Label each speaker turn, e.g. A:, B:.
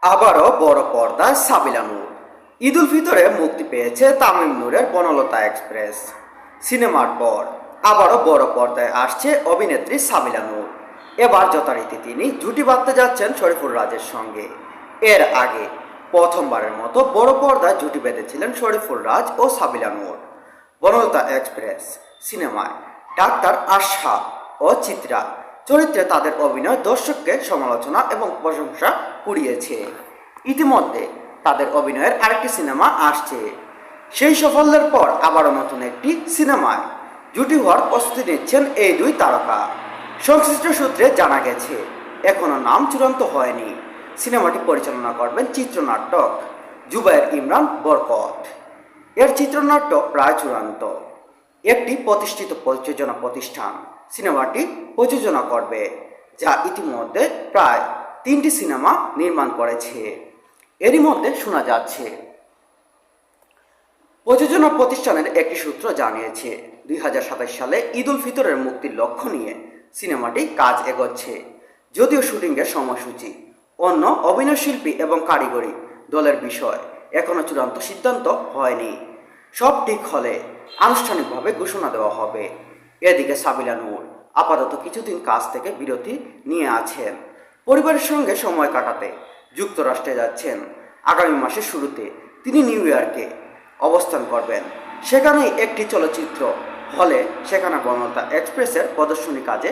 A: আবারও বড় পর্দায় সাবিলা নূর। ঈদ উল ফিতরে মুক্তি পেয়েছে তামিম নূরের বনলতা এক্সপ্রেস সিনেমার পর আবারও বড় পর্দায় আসছে অভিনেত্রী সাবিলা নূর। এবার যথারীতি তিনি জুটি বাঁধতে যাচ্ছেন শরীফুল রাজের সঙ্গে। এর আগে প্রথমবারের মতো বড় পর্দায় জুটি বেঁধেছিলেন শরীফুল রাজ ও সাবিলা নূর। বনলতা এক্সপ্রেস সিনেমায় ডাক্তার আশা ও চিত্রা চরিত্রে তাদের অভিনয় দর্শককে সমালোচনা এবং প্রশংসা কুড়িয়েছে। ইতিমধ্যে তাদের অভিনয়ের আরেকটি সিনেমা আসছে। সেই সাফল্যের পর আবারও নতুন একটি সিনেমায় জুটি হওয়ার প্রস্তুতি নিচ্ছেন এই দুই তারকা। সংশ্লিষ্ট সূত্রে জানা গেছে এখনও নাম চূড়ান্ত হয়নি। সিনেমাটি পরিচালনা করবেন চিত্রনাট্যক জুবায়ের ইমরান বরকত। এর চিত্রনাট্য প্রায় চূড়ান্ত। একটি প্রতিষ্ঠিত প্রযোজনা প্রতিষ্ঠান সিনেমাটি প্রযোজনা করবে, যা ইতিমধ্যে প্রায় 3টি সিনেমা নির্মাণ করেছে। এরই মধ্যে শোনা যাচ্ছে প্রযোজনা প্রতিষ্ঠানের একটি সূত্র জানিয়েছে 2027 সালে ঈদ উল ফিতরের মুক্তির লক্ষ্য নিয়ে সিনেমাটি কাজ এগোচ্ছে। যদিও শুটিংয়ের সময়সূচি, অন্য অভিনয়শিল্পী এবং কারিগরি দলের বিষয় এখনও চূড়ান্ত সিদ্ধান্ত হয়নি। সব ঠিক হলে আনুষ্ঠানিকভাবে ঘোষণা দেওয়া হবে। এদিকে সাবিলা নূর আপাতত কিছুদিন কাজ থেকে বিরতি নিয়ে আছেন। পরিবারের সঙ্গে সময় কাটাতে যুক্তরাষ্ট্রে যাচ্ছেন। আগামী মাসের শুরুতে তিনি নিউ ইয়র্কে অবস্থান করবেন। সেখানেই একটি চলচ্চিত্র হলে সেখানে বনলতা এক্সপ্রেসের প্রদর্শনী কাজে